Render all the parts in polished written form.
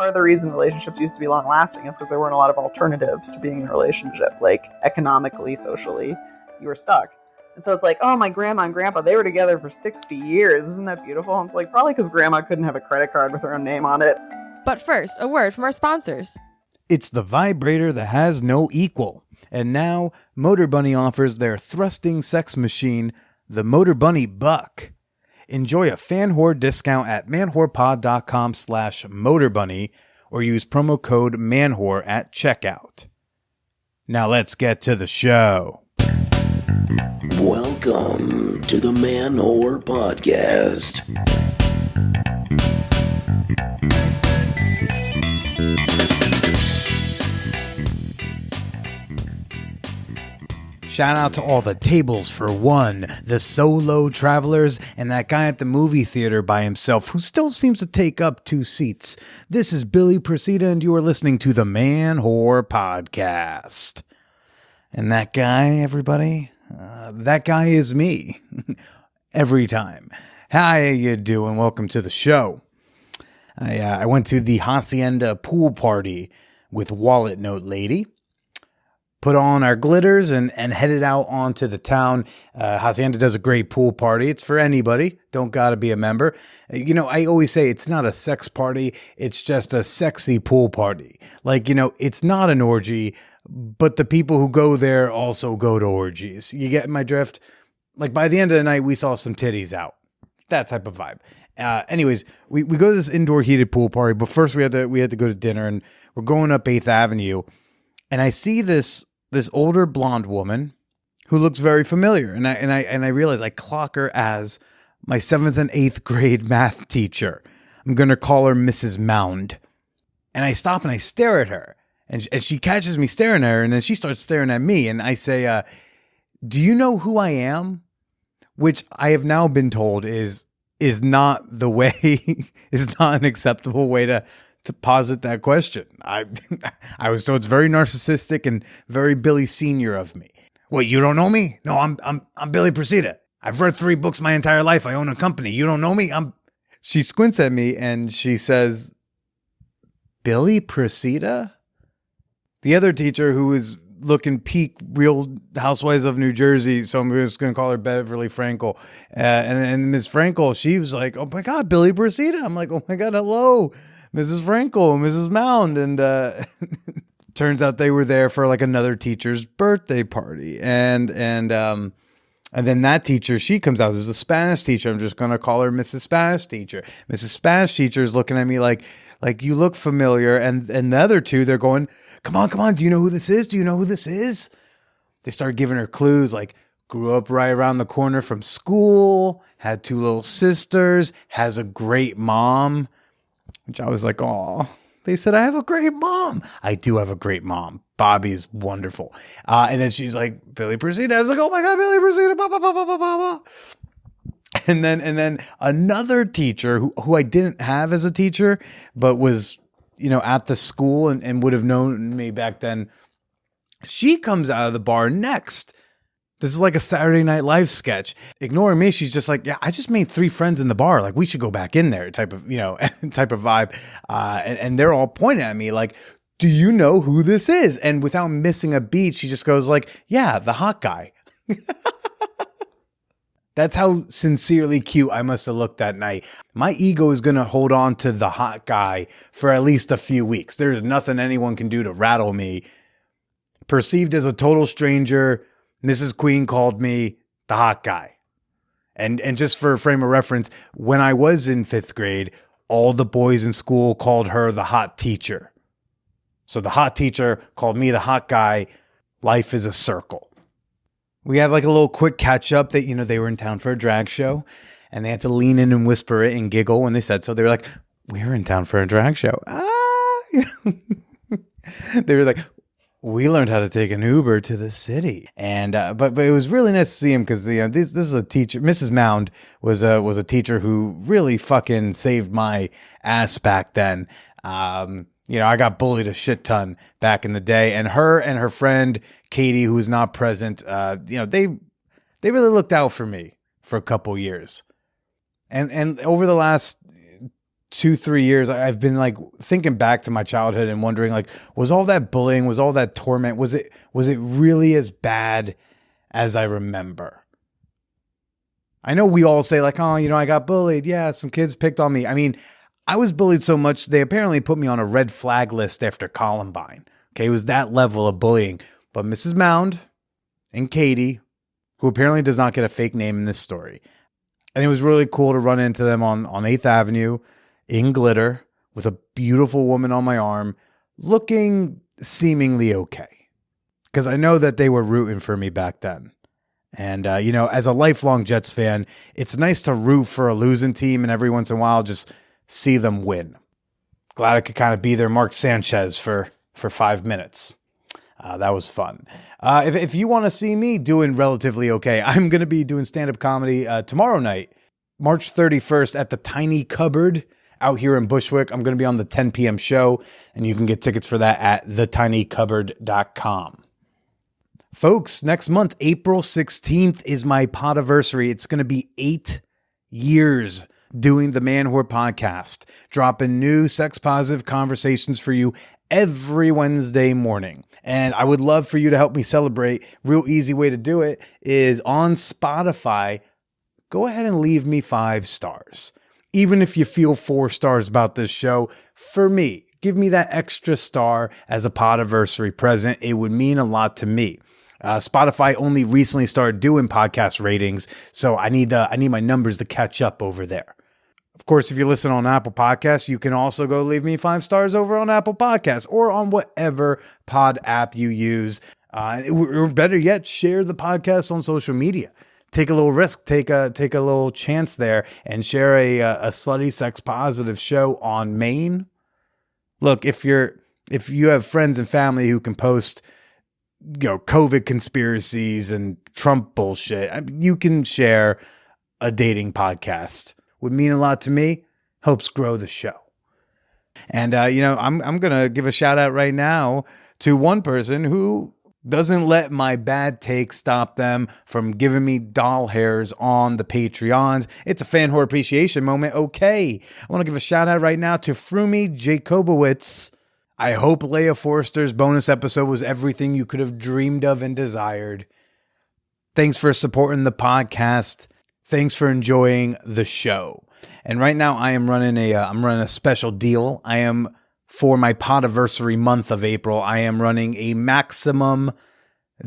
part of the reason relationships used to be long lasting is because there weren't a lot of alternatives to being in a relationship, like economically, socially, you were stuck. And so it's like, oh, my grandma and grandpa, they were together for 60 years. Isn't that beautiful? And it's like, probably because grandma couldn't have a credit card with her own name on it. But first, a word from our sponsors. It's the vibrator that has no equal. And now, Motor Bunny offers their thrusting sex machine, the Motor Bunny Buck. Enjoy a fan whore discount at manwhorepod.com/motorbunny or use promo code manwhore at checkout. Now let's get to the show. Welcome to the Man Whore Podcast. Shout out to all the tables for one, the solo travelers, and that guy at the movie theater by himself who still seems to take up 2 seats. This is Billy Procida, and you are listening to the Man Whore Podcast. And that guy, everybody, that guy is me. Every time. How you doing? Welcome to the show. I went to the Hacienda pool party with Wallet Note Lady. Put on our glitters and headed out onto the town. Hacienda does a great pool party. It's for anybody. Don't gotta be a member. You know, I always say it's not a sex party. It's just a sexy pool party. Like, you know, it's not an orgy, but the people who go there also go to orgies. You get my drift? Like, by the end of the night, we saw some titties out. That type of vibe. Anyways, we go to this indoor heated pool party, but first we had to go to dinner, and we're going up 8th Avenue, and I see this older blonde woman who looks very familiar. And I realize I clock her as my 7th and 8th grade math teacher. I'm going to call her Mrs. Mound. And I stop and I stare at her, and she catches me staring at her, and then she starts staring at me. And I say, do you know who I am? Which I have now been told is not the way, is not an acceptable way to posit that question. I was told it's very narcissistic and very Billy Senior of me. What, you don't know me? No, I'm Billy Procida. I've read 3 books my entire life. I own a company. You don't know me? She squints at me and she says, Billy Procida? The other teacher, who is looking peak Real Housewives of New Jersey, so I'm just going to call her Beverly Frankel. And Ms. Frankel, she was like, oh my God, Billy Procida. I'm like, oh my God, hello, Mrs. Frankel, Mrs. Mound. And turns out they were there for like another teacher's birthday party. And then that teacher, she comes out. There's a Spanish teacher. I'm just going to call her Mrs. Spanish teacher. Mrs. Spanish teacher is looking at me like you look familiar. And the other two, they're going, come on. Do you know who this is? Do you know who this is? They start giving her clues like grew up right around the corner from school, had 2 little sisters, has a great mom. Which I was like, oh, they said, I have a great mom. I do have a great mom. Bobby's wonderful. And then she's like, Billy Procida. I was like, oh my God, Billy Procida. Bah, bah, bah, bah, bah, bah. And then another teacher who I didn't have as a teacher, but was, you know, at the school and would have known me back then. She comes out of the bar next. This is like a Saturday Night Live sketch. Ignoring me, she's just like, yeah, I just made 3 friends in the bar. Like, we should go back in there type of, you know, type of vibe. And they're all pointing at me like, do you know who this is? And without missing a beat, she just goes like, yeah, the hot guy. That's how sincerely cute I must have looked that night. My ego is going to hold on to the hot guy for at least a few weeks. There's nothing anyone can do to rattle me. Perceived as a total stranger, Mrs. Queen called me the hot guy. And just for a frame of reference, when I was in 5th grade, all the boys in school called her the hot teacher. So the hot teacher called me the hot guy. Life is a circle. We had like a little quick catch up that, you know, they were in town for a drag show and they had to lean in and whisper it and giggle when they said so. They were like, we're in town for a drag show. They were like, we learned how to take an Uber to the city. And but it was really nice to see him because, you know, this is a teacher. Mrs. Mound was a teacher who really fucking saved my ass back then. You know, I got bullied a shit ton back in the day, and her friend Katie, who was not present, you know, they really looked out for me for a couple years. And over the last 2-3 years, I've been like thinking back to my childhood and wondering, like, was all that bullying, was all that torment, was it really as bad as I remember? I know we all say like, oh, I got bullied. Yeah, some kids picked on me. I mean, I was bullied so much, they apparently put me on a red flag list after Columbine. Okay, it was that level of bullying. But Mrs. Mound and Katie, who apparently does not get a fake name in this story. And it was really cool to run into them on 8th Avenue in glitter with a beautiful woman on my arm, looking seemingly okay. Because I know that they were rooting for me back then. And, as a lifelong Jets fan, it's nice to root for a losing team and every once in a while just see them win. Glad I could kind of be their Mark Sanchez for 5 minutes. That was fun. If you want to see me doing relatively okay, I'm going to be doing stand-up comedy tomorrow night, March 31st at the Tiny Cupboard out here in Bushwick. I'm going to be on the 10 p.m. show, and you can get tickets for that at thetinycupboard.com. Folks, next month, April 16th, is my podiversary. It's going to be 8 years doing the Man Whore podcast, dropping new sex-positive conversations for you every Wednesday morning. And I would love for you to help me celebrate. Real easy way to do it is on Spotify. Go ahead and leave me 5 stars. Even if you feel 4 stars about this show, for me, give me that extra star as a podiversary present. It would mean a lot to me. Spotify only recently started doing podcast ratings, so I need my numbers to catch up over there. Of course, if you listen on Apple Podcasts, you can also go leave me 5 stars over on Apple Podcasts or on whatever pod app you use. Or better yet, share the podcast on social media. Take a little risk, take a little chance there, and share a slutty sex positive show on Maine. Look, if you have friends and family who can post, COVID conspiracies and Trump bullshit, you can share a dating podcast. Would mean a lot to me. Helps grow the show. And I'm gonna give a shout out right now to one person who doesn't let my bad take stop them from giving me doll hairs on the Patreons. It's a fan whore appreciation moment. Okay, I want to give a shout out right now to Frumi Jacobowitz. I hope Leia Forster's bonus episode was everything you could have dreamed of and desired. Thanks for supporting the podcast. Thanks for enjoying the show. And right now I am running a special deal. For my podiversary month of April, I am running a maximum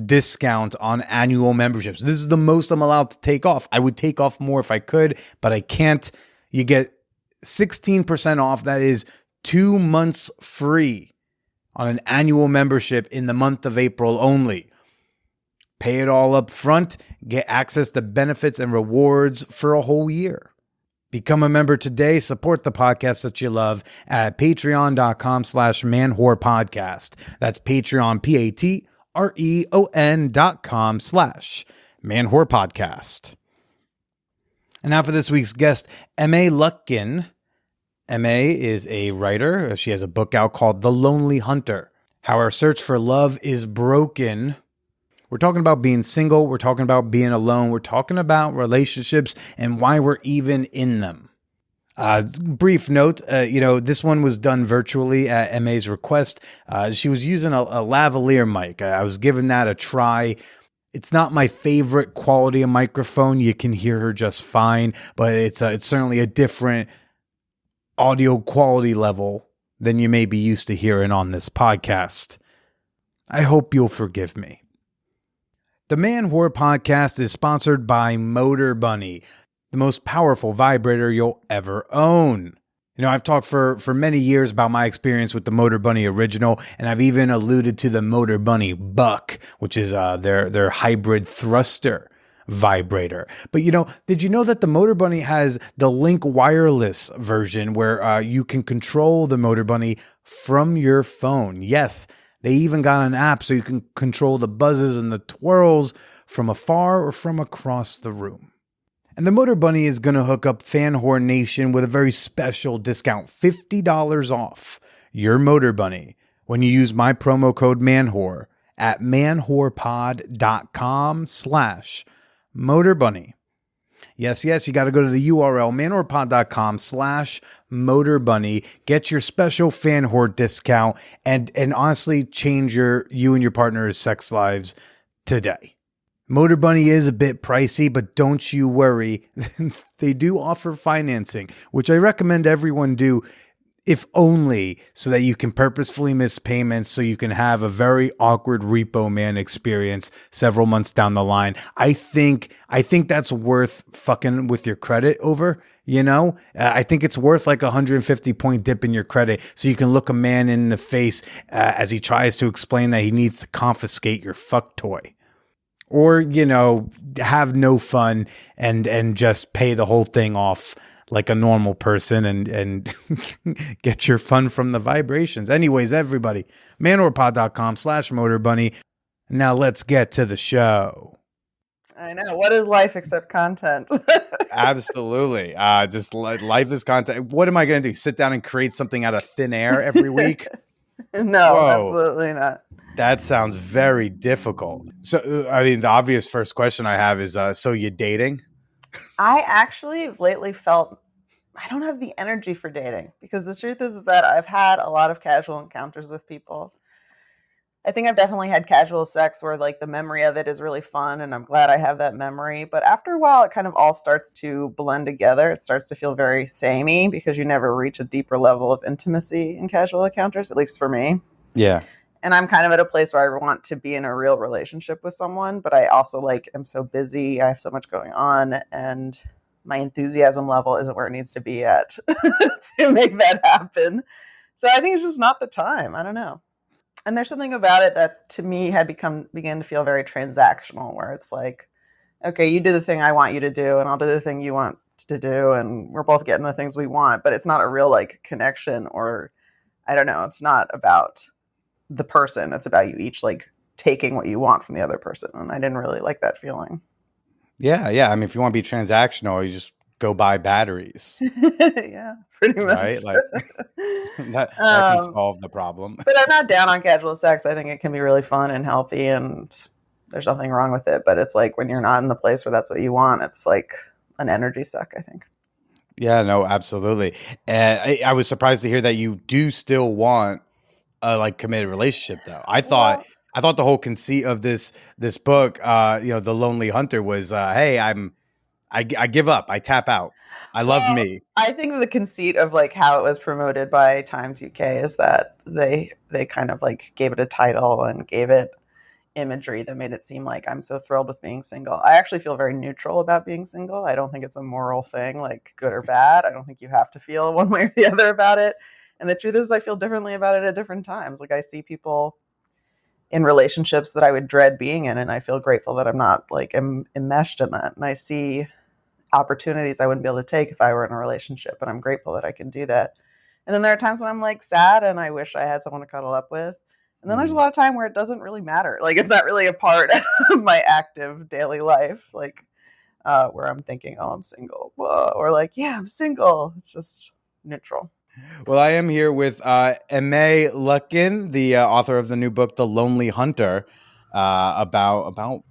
discount on annual memberships. This is the most I'm allowed to take off. I would take off more if I could, but I can't. You get 16% off. That is 2 months free on an annual membership in the month of April only. Pay it all up front, get access to benefits and rewards for a whole year. Become a member today. Support the podcast that you love at patreon.com/manwhorepodcast. That's Patreon, patreon.com/manwhorepodcast. And now for this week's guest, Aimée Lutkin. Aimée is a writer. She has a book out called The Lonely Hunter: How Our Search for Love is Broken. We're talking about being single. We're talking about being alone. We're talking about relationships and why we're even in them. Brief note, this one was done virtually at Aimée's request. She was using a lavalier mic. I was giving that a try. It's not my favorite quality of microphone. You can hear her just fine, but it's certainly a different audio quality level than you may be used to hearing on this podcast. I hope you'll forgive me. The Man Whore podcast is sponsored by Motor Bunny, the most powerful vibrator you'll ever own. I've talked for many years about my experience with the Motor Bunny Original, and I've even alluded to the Motor Bunny Buck, which is their hybrid thruster vibrator. But did you know that the Motor Bunny has the Link wireless version where you can control the Motor Bunny from your phone? Yes, they even got an app so you can control the buzzes and the twirls from afar or from across the room. And the Motor Bunny is going to hook up Fan Whore Nation with a very special discount, $50 off your Motor Bunny when you use my promo code MANWHORE at manwhorepod.com/MotorBunny. Yes, you got to go to the URL, manorpod.com/motorbunny. Get your special fan horde discount and honestly change you and your partner's sex lives today. Motor Bunny is a bit pricey, but don't you worry. They do offer financing, which I recommend everyone do, if only so that you can purposefully miss payments so you can have a very awkward Repo Man experience several months down the line. I think that's worth fucking with your credit over, you know? I think it's worth like a 150-point dip in your credit so you can look a man in the face as he tries to explain that he needs to confiscate your fuck toy. Or, you know, have no fun and just pay the whole thing off like a normal person and get your fun from the vibrations. Anyways, everybody, manorpod.com/motorbunny. Now let's get to the show. I know. What is life except content? Absolutely. Just life is content. What am I going to do? Sit down and create something out of thin air every week? No, Whoa. absolutely not. That sounds very difficult. So, I mean, the obvious first question I have is, so you dating? I actually have lately felt I don't have the energy for dating because the truth is that I've had a lot of casual encounters with people. I think I've definitely had casual sex where like the memory of it is really fun and I'm glad I have that memory. But after a while, it kind of all starts to blend together. It starts to feel very samey because you never reach a deeper level of intimacy in casual encounters, at least for me. Yeah. And I'm kind of at a place where I want to be in a real relationship with someone, but I also like am so busy. I have so much going on and my enthusiasm level isn't where it needs to be at to make that happen. So I think it's just not the time. I don't know. And there's something about it that to me had began to feel very transactional, where it's like, okay, you do the thing I want you to do, and I'll do the thing you want to do, and we're both getting the things we want, but it's not a real like connection, or I don't know, it's not about the person, it's about you each like taking what you want from the other person, and I didn't really like that feeling. Yeah. I mean, if you want to be transactional, you just go buy batteries. Yeah, pretty much. Right? Like that can solve the problem. But I'm not down on casual sex. I think it can be really fun and healthy and there's nothing wrong with it. But it's like when you're not in the place where that's what you want, it's like an energy suck, I think. Yeah, no, absolutely. I was surprised to hear that you do still want a like committed relationship though. I thought the whole conceit of this book, The Lonely Hunter was, hey, I give up. I tap out. I love me. I think the conceit of like how it was promoted by Times UK is that they kind of like gave it a title and gave it imagery that made it seem like I'm so thrilled with being single. I actually feel very neutral about being single. I don't think it's a moral thing, like good or bad. I don't think you have to feel one way or the other about it. And the truth is I feel differently about it at different times. Like I see people in relationships that I would dread being in, and I feel grateful that I'm not like enmeshed in that. And I see opportunities I wouldn't be able to take if I were in a relationship, and I'm grateful that I can do that. And then there are times when I'm like sad and I wish I had someone to cuddle up with. And then there's a lot of time where it doesn't really matter. Like it's not really a part of my active daily life. Like where I'm thinking, oh, I'm single. Whoa. Or like, yeah, I'm single. It's just neutral. Well, I am here with Aimée Lutkin, the author of the new book, The Lonely Hunter, about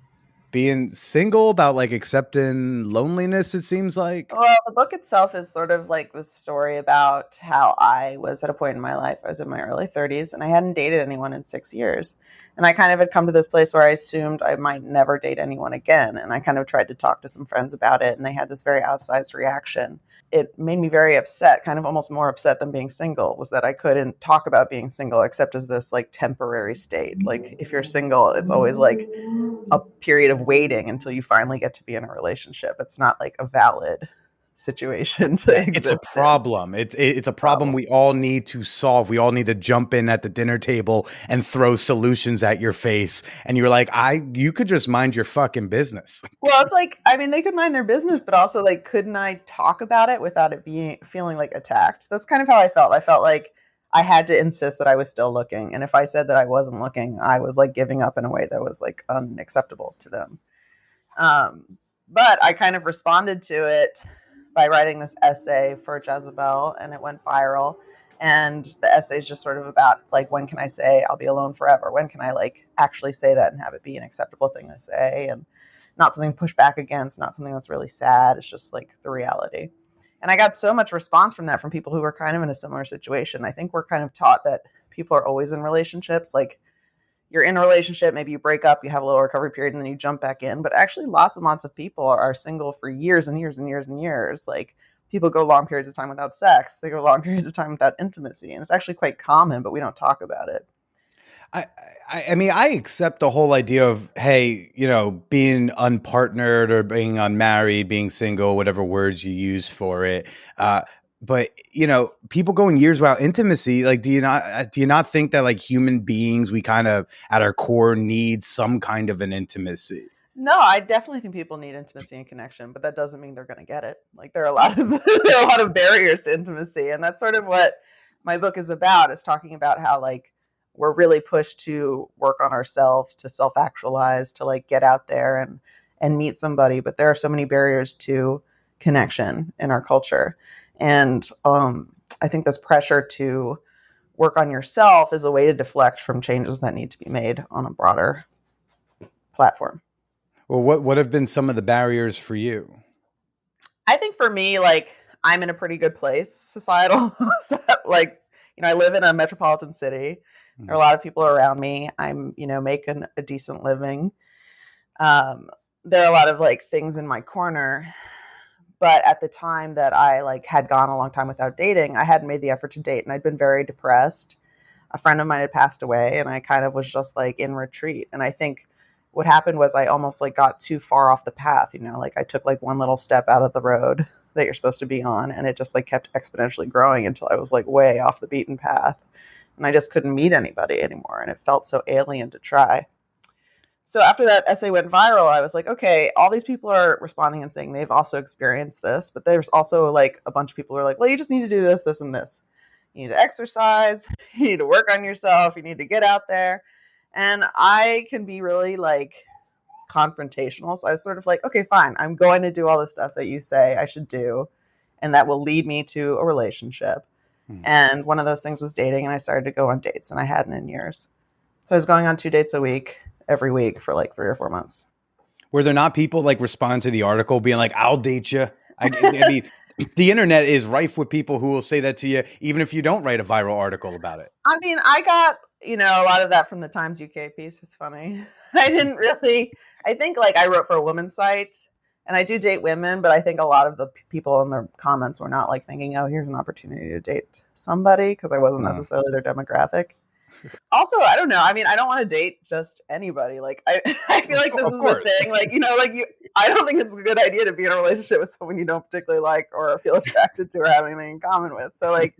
being single, about like accepting loneliness, it seems like. Well, the book itself is sort of like this story about how I was at a point in my life. I was in my early 30s and I hadn't dated anyone in 6 years. And I kind of had come to this place where I assumed I might never date anyone again. And I kind of tried to talk to some friends about it, and they had this very outsized reaction. It made me very upset, kind of almost more upset than being single, was that I couldn't talk about being single except as this like temporary state. Like if you're single, it's always like a period of waiting until you finally get to be in a relationship. It's not like a valid situation to exist. It's a problem. It's a problem we all need to solve. We all need to jump in at the dinner table and throw solutions at your face. And you're like, you could just mind your fucking business. Well, it's like, I mean, they could mind their business, but also like, couldn't I talk about it without it feeling like attacked? That's kind of how I felt. I felt like I had to insist that I was still looking. And if I said that I wasn't looking, I was like giving up in a way that was like unacceptable to them. But I kind of responded to it by writing this essay for Jezebel, and it went viral. And the essay is just sort of about like, when can I say I'll be alone forever? When can I like actually say that and have it be an acceptable thing to say? And not something to push back against, not something that's really sad. It's just like the reality. And I got so much response from that from people who were kind of in a similar situation. I think we're kind of taught that people are always in relationships. Like, you're in a relationship, maybe you break up, you have a little recovery period, and then you jump back in. But actually, lots and lots of people are single for years and years and years and years. Like, people go long periods of time without sex. They go long periods of time without intimacy. And it's actually quite common, but we don't talk about it. I mean, I accept the whole idea of, hey, being unpartnered or being unmarried, being single, whatever words you use for it. But people going years without intimacy. Like, do you not think that like human beings, we kind of at our core need some kind of an intimacy? No, I definitely think people need intimacy and connection, but that doesn't mean they're going to get it. Like, there are a lot of barriers to intimacy, and that's sort of what my book is about. Is talking about how like we're really pushed to work on ourselves, to self-actualize, to like get out there and meet somebody, but there are so many barriers to connection in our culture. And I think this pressure to work on yourself is a way to deflect from changes that need to be made on a broader platform. Well, what have been some of the barriers for you? I think for me, like, I'm in a pretty good place, societal. Like, I live in a metropolitan city. There are a lot of people around me. I'm, making a decent living. There are a lot of like things in my corner. But at the time that I like had gone a long time without dating, I hadn't made the effort to date, and I'd been very depressed. A friend of mine had passed away, and I kind of was just like in retreat. And I think what happened was I almost like got too far off the path, like I took like one little step out of the road that you're supposed to be on, and it just like kept exponentially growing until I was like way off the beaten path, and I just couldn't meet anybody anymore, and it felt so alien to try. So after that essay went viral, I was like, okay, all these people are responding and saying they've also experienced this, but there's also like a bunch of people who are like, well, you just need to do this, this, and this. You need to exercise, you need to work on yourself, you need to get out there. And I can be really like confrontational. So I was sort of like, okay, fine, I'm going to do all the stuff that you say I should do, and that will lead me to a relationship. And one of those things was dating, and I started to go on dates, and I hadn't in years. So I was going on 2 dates a week, every week for like 3 or 4 months. Were there not people like respond to the article being like, I'll date you? I mean, the internet is rife with people who will say that to you, even if you don't write a viral article about it. I mean, I got, a lot of that from the Times UK piece. It's funny. I think like I wrote for a women's site, and I do date women, but I think a lot of the people in the comments were not like thinking, oh, here's an opportunity to date somebody, because I wasn't necessarily their demographic. Also, I don't know. I mean, I don't want to date just anybody. Like, I feel like this is a thing. Like, I don't think it's a good idea to be in a relationship with someone you don't particularly like or feel attracted to or have anything in common with. So, like,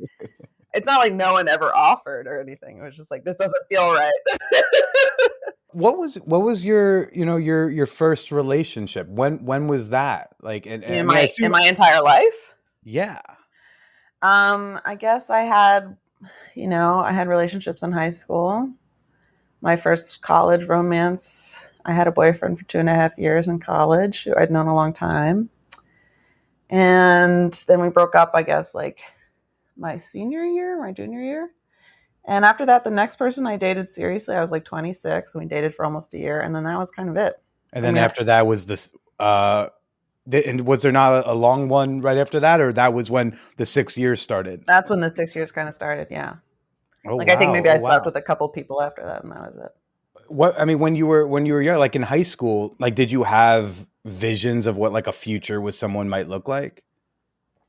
it's not like no one ever offered or anything. It was just like, this doesn't feel right. What was your first relationship? When was that? Like, in my entire life? Yeah. I guess I had relationships in high school. My first college romance, I had a boyfriend for 2.5 years in college who I'd known a long time. And then we broke up, I guess, like my junior year. And after that, the next person I dated seriously, I was like 26, and we dated for almost a year. And then that was kind of it. And then after that was this, and was there not a long one right after that, or that was when the 6 years started? That's when the 6 years kind of started, yeah. Oh, I think maybe I slept with a couple people after that, and that was it. When you were young, like in high school, like did you have visions of what like a future with someone might look like?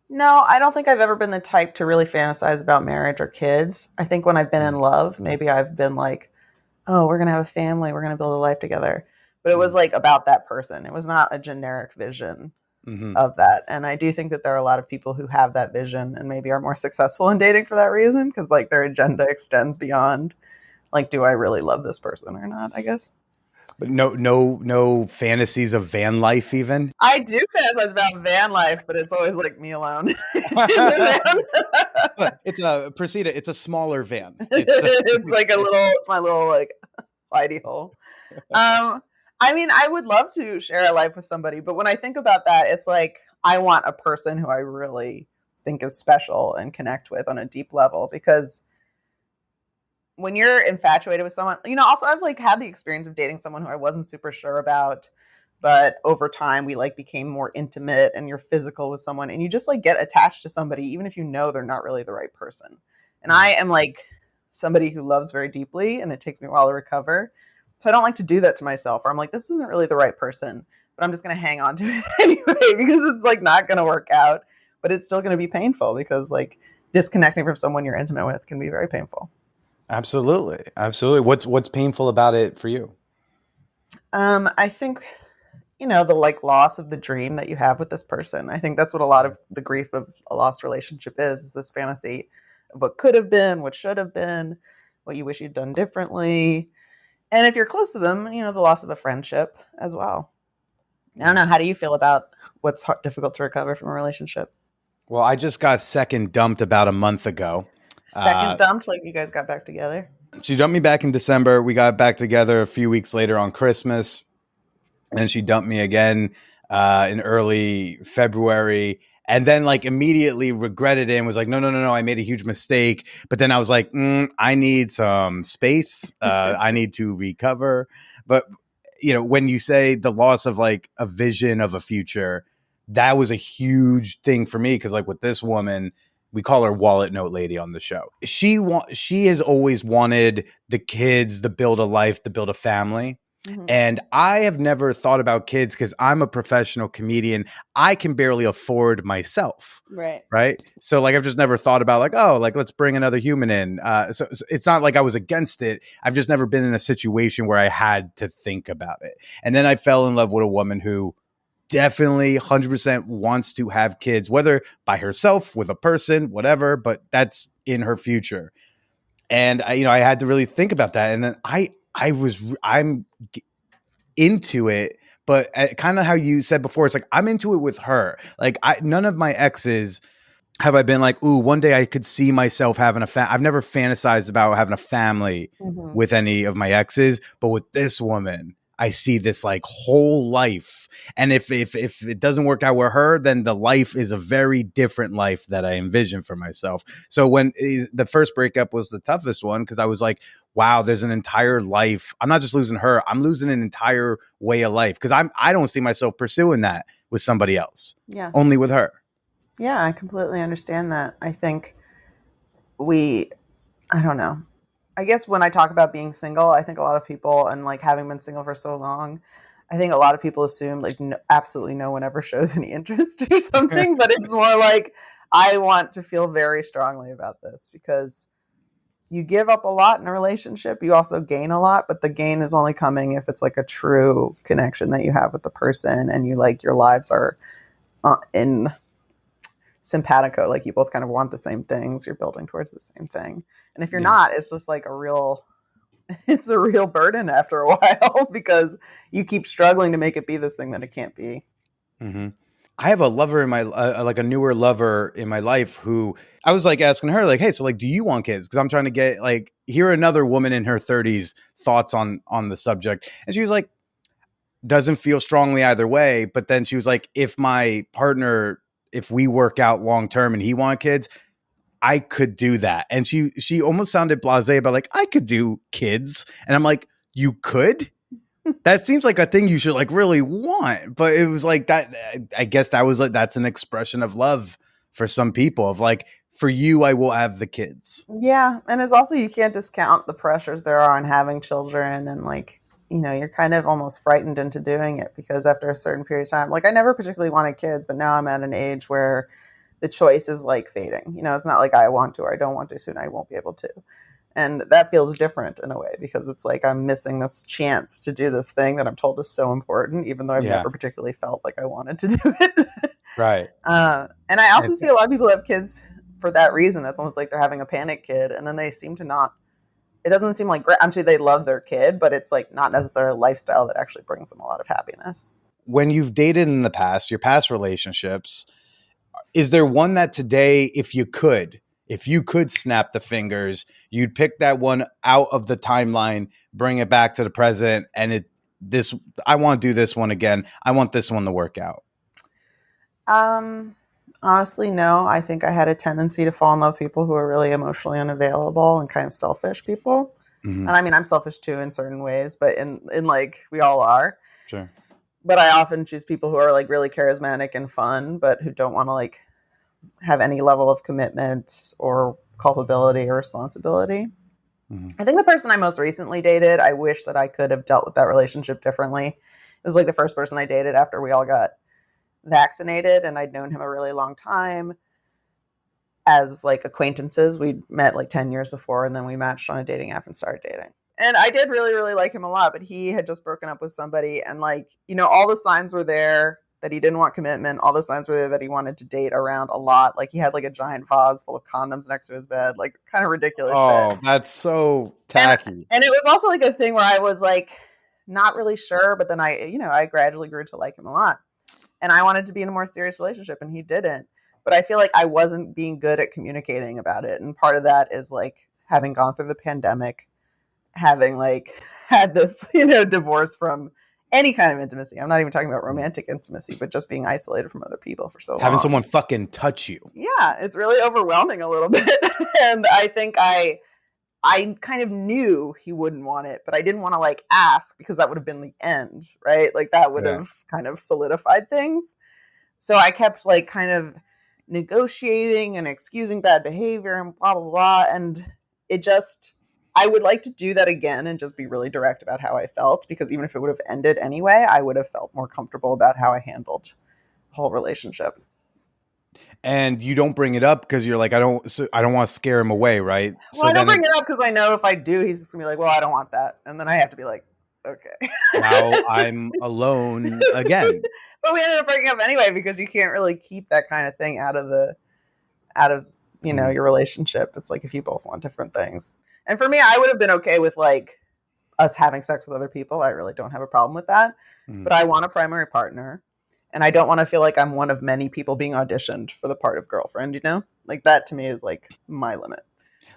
No, I don't think I've ever been the type to really fantasize about marriage or kids. I think when I've been in love, maybe I've been like, oh, we're going to have a family, we're going to build a life together. But it was like about that person. It was not a generic vision of that. And I do think that there are a lot of people who have that vision and maybe are more successful in dating for that reason, because like their agenda extends beyond like, do I really love this person or not, I guess. But no fantasies of van life even? I do fantasize about van life, but it's always like me alone. It's a smaller van. It's like it's my little like hidey hole. I mean, I would love to share a life with somebody, but when I think about that, it's like I want a person who I really think is special and connect with on a deep level, because when you're infatuated with someone, also I've like had the experience of dating someone who I wasn't super sure about, but over time we like became more intimate and you're physical with someone and you just like get attached to somebody even if you know they're not really the right person. And I am like somebody who loves very deeply and it takes me a while to recover. So I don't like to do that to myself where I'm like, this isn't really the right person, but I'm just going to hang on to it anyway because it's like not going to work out, but it's still going to be painful because like disconnecting from someone you're intimate with can be very painful. Absolutely. Absolutely. What's painful about it for you? I think, the like loss of the dream that you have with this person. I think that's what a lot of the grief of a lost relationship is this fantasy of what could have been, what should have been, what you wish you'd done differently. And if you're close to them, the loss of a friendship as well. I don't know. How do you feel about what's difficult to recover from a relationship? Well, I just got second dumped about a month ago. Second dumped, like you guys got back together? She dumped me back in December. We got back together a few weeks later on Christmas. And then she dumped me again in early February. And then like immediately regretted it and was like, no, I made a huge mistake. But then I was like, I need some space. I need to recover. But, when you say the loss of like a vision of a future, that was a huge thing for me. Because like with this woman, we call her Wallet Note Lady on the show. She has always wanted the kids to build a life, to build a family. Mm-hmm. And I have never thought about kids because I'm a professional comedian. I can barely afford myself. Right. So like, I've just never thought about like, oh, like let's bring another human in. So it's not like I was against it. I've just never been in a situation where I had to think about it. And then I fell in love with a woman who definitely 100% wants to have kids, whether by herself, with a person, whatever, but that's in her future. And I had to really think about that. And then I'm into it, but kind of how you said before, it's like, I'm into it with her. Like none of my exes have I been like, ooh, one day I could see myself having I've never fantasized about having a family with any of my exes, but with this woman, I see this like whole life. And if it doesn't work out with her, then the life is a very different life that I envision for myself. So when the first breakup was the toughest one, because I was like, wow, there's an entire life. I'm not just losing her. I'm losing an entire way of life because I don't see myself pursuing that with somebody else. Yeah. Only with her. Yeah, I completely understand that. I think I don't know. I guess when I talk about being single, I think a lot of people, and like having been single for so long, I think a lot of people assume like absolutely no one ever shows any interest or something, but it's more like I want to feel very strongly about this because you give up a lot in a relationship. You also gain a lot, but the gain is only coming if it's like a true connection that you have with the person and you like your lives are in simpatico, like you both kind of want the same things, you're building towards the same thing. And if you're not, it's just like it's a real burden after a while because you keep struggling to make it be this thing that it can't be. Mm-hmm. I have a lover in my like a newer lover in my life who I was like asking her like, hey, so like, do you want kids? Because I'm trying to get like hear another woman in her 30s thoughts on the subject, and she was like, doesn't feel strongly either way. But then she was like, if my partner, if we work out long term and he want kids, I could do that. And she almost sounded blasé about like, I could do kids, and I'm like, you could. That seems like a thing you should like really want, but it was like that. I guess that was like, that's an expression of love for some people of like, for you, I will have the kids. Yeah. And it's also, you can't discount the pressures there are on having children. And like, you're kind of almost frightened into doing it because after a certain period of time, like I never particularly wanted kids, but now I'm at an age where the choice is like fading. It's not like I want to, or I don't want to soon. I won't be able to. And that feels different in a way because it's like I'm missing this chance to do this thing that I'm told is so important, even though I've never particularly felt like I wanted to do it. Right. And I also see a lot of people have kids for that reason. It's almost like they're having a panic kid, and then they seem to not. It doesn't seem like I'm sure they love their kid, but it's like not necessarily a lifestyle that actually brings them a lot of happiness. When you've dated in the past, your past relationships, is there one that today, if you could snap the fingers, you'd pick that one out of the timeline, bring it back to the present, and I want to do this one again. I want this one to work out. Honestly, no. I think I had a tendency to fall in love with people who are really emotionally unavailable and kind of selfish people. Mm-hmm. And I mean, I'm selfish too in certain ways, but in like we all are. Sure. but I often choose people who are like really charismatic and fun, but who don't want to like have any level of commitment or culpability or responsibility. I think the person I most recently dated, I wish that I could have dealt with that relationship differently. It was like the first person I dated after we all got vaccinated, and I'd known him a really long time as like acquaintances. We'd met like 10 years before, and then we matched on a dating app and started dating. And I did really, really like him a lot, but he had just broken up with somebody, and like, you know, all the signs were there that he didn't want commitment. All the signs were there that he wanted to date around a lot. Like he had like a giant vase full of condoms next to his bed, like kind of ridiculous shit. That's so tacky. And it was also like a thing where I was like not really sure, but then I gradually grew to like him a lot. And I wanted to be in a more serious relationship, and he didn't. But I feel like I wasn't being good at communicating about it. And part of that is like having gone through the pandemic, having like had this, divorce from any kind of intimacy. I'm not even talking about romantic intimacy, but just being isolated from other people for so long. Having someone fucking touch you. Yeah, it's really overwhelming a little bit. And I think I kind of knew he wouldn't want it, but I didn't want to like ask, because that would have been the end, right? Like that would have kind of solidified things. So I kept like kind of negotiating and excusing bad behavior and blah, blah, blah. And I would like to do that again and just be really direct about how I felt, because even if it would have ended anyway, I would have felt more comfortable about how I handled the whole relationship. And you don't bring it up because you're like, I don't want to scare him away, right? Well, so I don't bring it up because I know if I do, he's just gonna be like, well, I don't want that. And then I have to be like, okay. Now I'm alone again. But we ended up breaking up anyway, because you can't really keep that kind of thing out of your relationship. It's like if you both want different things. And for me, I would have been okay with like us having sex with other people. I really don't have a problem with that. But I want a primary partner. And I don't want to feel like I'm one of many people being auditioned for the part of girlfriend, Like that to me is like my limit.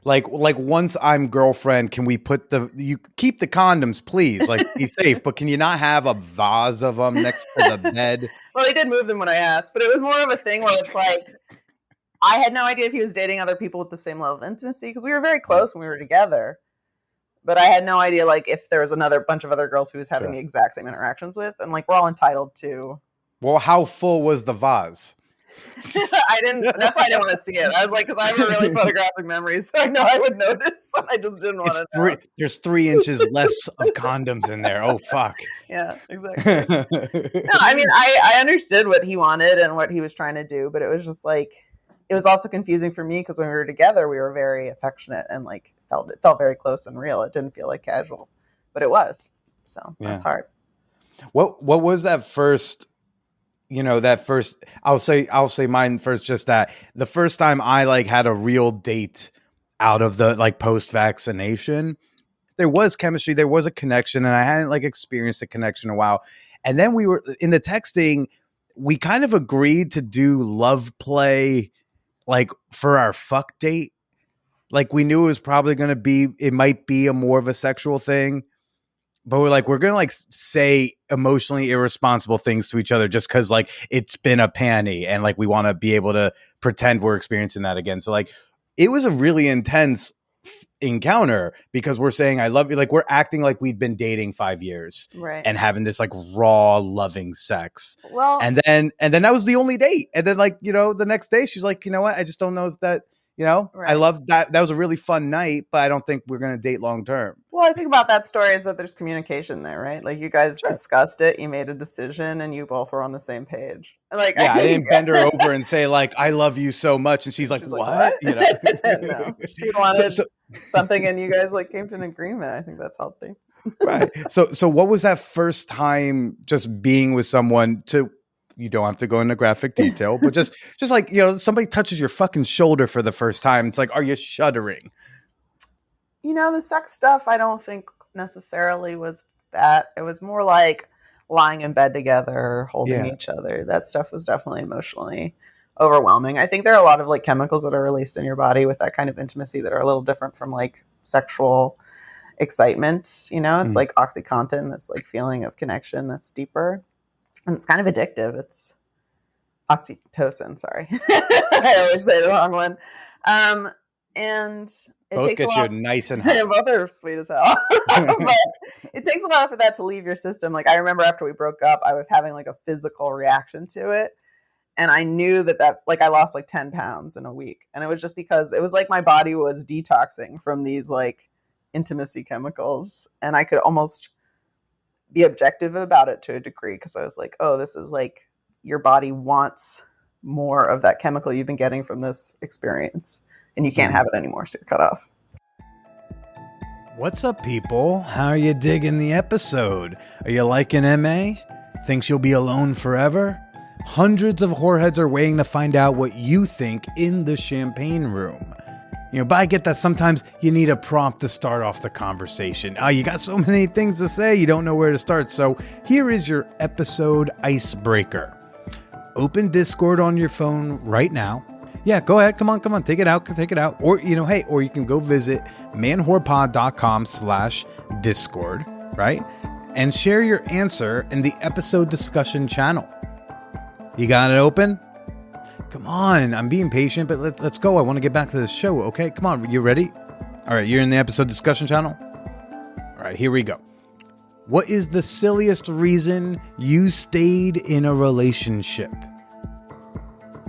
Like once I'm girlfriend, can we you keep the condoms, please? Like be safe, but can you not have a vase of them next to the bed? Well, he did move them when I asked, but it was more of a thing where it's like, I had no idea if he was dating other people with the same level of intimacy, because we were very close when we were together. But I had no idea like if there was another bunch of other girls who was having the exact same interactions with, and like we're all entitled to. Well, how full was the vase? That's why I didn't want to see it. I was like, because I have a really photographic memory, so I know I would notice. I just didn't want to know. There's 3 inches less of condoms in there. Oh, fuck. Yeah, exactly. No, I mean, I understood what he wanted and what he was trying to do, but it was just like, it was also confusing for me, because when we were together, we were very affectionate and like it felt very close and real. It didn't feel like casual, but it was. So that's hard. What was that first? I'll say mine first, just that the first time I like had a real date out of the like post-vaccination, there was chemistry, there was a connection, and I hadn't like experienced a connection in a while. And then we were in the texting, we kind of agreed to do love play like for our fuck date. Like we knew it might be a more of a sexual thing. But we're going to like say emotionally irresponsible things to each other just because like it's been a panty and like we want to be able to pretend we're experiencing that again. So like it was a really intense encounter, because we're saying I love you. Like we're acting like we'd been dating 5 years, right? And having this like raw loving sex. Well, and then that was the only date. And then like, the next day she's like, you know what? I just don't know that. Right. I love that. That was a really fun night, but I don't think we're going to date long term. Well, I think about that story is that there's communication there, right? Like you guys discussed it, you made a decision, and you both were on the same page. Like, yeah, I didn't bend her over and say like, I love you so much. And she's like, what? No, she wanted something, and you guys like came to an agreement. I think that's healthy. Right. So what was that first time just being with someone you don't have to go into graphic detail, but just like, somebody touches your fucking shoulder for the first time. It's like, are you shuddering? The sex stuff, I don't think necessarily was that. It was more like lying in bed together, holding each other. That stuff was definitely emotionally overwhelming. I think there are a lot of like chemicals that are released in your body with that kind of intimacy that are a little different from like sexual excitement. It's like OxyContin, this like feeling of connection that's deeper. And it's kind of addictive. It's oxytocin, sorry. I always say the wrong one. And It Both takes a get you lot. nice and hot. Both are sweet as hell. But it takes a while for that to leave your system. Like I remember after we broke up, I was having like a physical reaction to it. And I knew that like I lost like 10 pounds in a week. And it was just because it was like my body was detoxing from these like intimacy chemicals. And I could almost be objective about it to a degree because I was like, oh, this is like your body wants more of that chemical you've been getting from this experience. And you can't have it anymore. So you're cut off. What's up, people? How are you digging the episode? Are you liking Aimée? Thinks you'll be alone forever? Hundreds of whoreheads are waiting to find out what you think in the champagne room. But I get that sometimes you need a prompt to start off the conversation. You got so many things to say, you don't know where to start. So here is your episode icebreaker. Open Discord on your phone right now. Yeah, go ahead. Come on. Take it out. Or, hey, or you can go visit manwhorepod.com/Discord, right? And share your answer in the episode discussion channel. You got it open? Come on, I'm being patient, but let's go. I want to get back to the show, okay? Come on, you ready? All right, you're in the episode discussion channel? All right, here we go. What is the silliest reason you stayed in a relationship?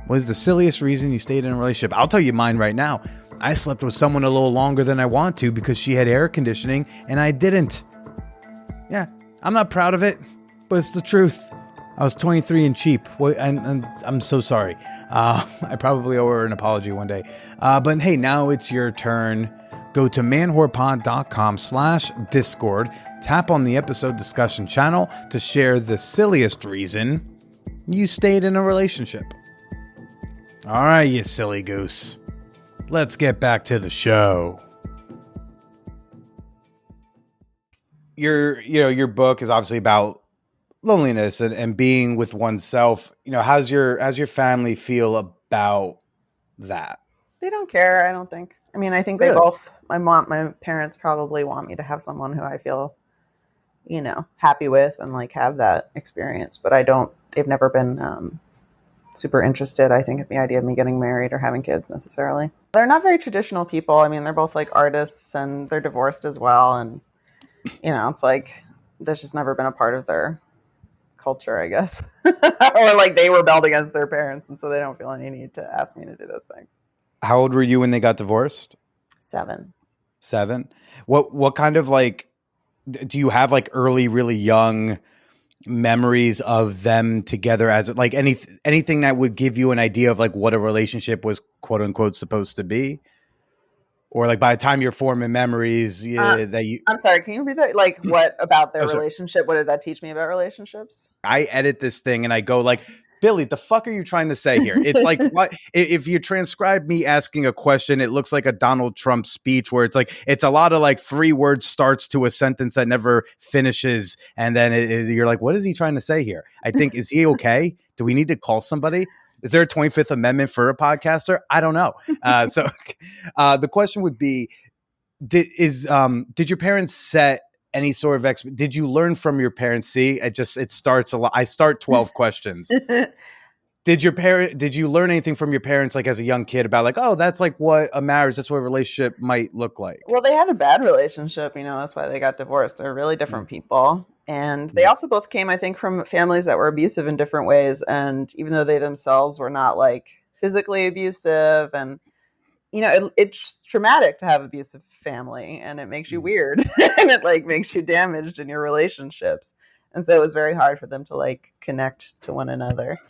What is the silliest reason you stayed in a relationship? I'll tell you mine right now. I slept with someone a little longer than I want to because she had air conditioning and I didn't. Yeah, I'm not proud of it, but it's the truth. I was 23 and cheap, and I'm so sorry. I probably owe her an apology one day. But hey, now it's your turn. Go to manwhorepod.com/Discord. Tap on the episode discussion channel to share the silliest reason you stayed in a relationship. All right, you silly goose. Let's get back to the show. Your book is obviously about loneliness and being with oneself. How's your family feel about that? They don't care, I don't think. I mean, I think Really? they both, my parents probably want me to have someone who I feel, happy with and like have that experience. But they've never been super interested, I think, in the idea of me getting married or having kids necessarily. They're not very traditional people. I mean, they're both like artists and they're divorced as well. And, it's like, that's just never been a part of their culture, I guess. Or like they rebelled against their parents and so they don't feel any need to ask me to do those things. How old were you when they got divorced? 7. What kind of like, do you have like early, really young memories of them together as like anything that would give you an idea of like what a relationship was quote unquote supposed to be? Or like by the time you're forming memories I'm sorry, can you repeat that? Like what about their relationship? What did that teach me about relationships? I edit this thing and I go like, Billy, the fuck are you trying to say here? It's like, what if you transcribe me asking a question, it looks like a Donald Trump speech where it's like, it's a lot of like 3 words starts to a sentence that never finishes. And then you're like, what is he trying to say here? I think, is he okay? Do we need to call somebody? Is there a 25th Amendment for a podcaster? I don't know. So the question would be, did your parents set any sort of did you learn from your parents? See, it starts a lot. I start 12 questions. Did you learn anything from your parents, like as a young kid about like, oh, that's like what a marriage, that's what a relationship might look like? Well, they had a bad relationship, that's why they got divorced. They're really different people. And they also both came, I think, from families that were abusive in different ways. And even though they themselves were not like physically abusive and, it's traumatic to have abusive family and it makes you weird and it like makes you damaged in your relationships. And so it was very hard for them to like connect to one another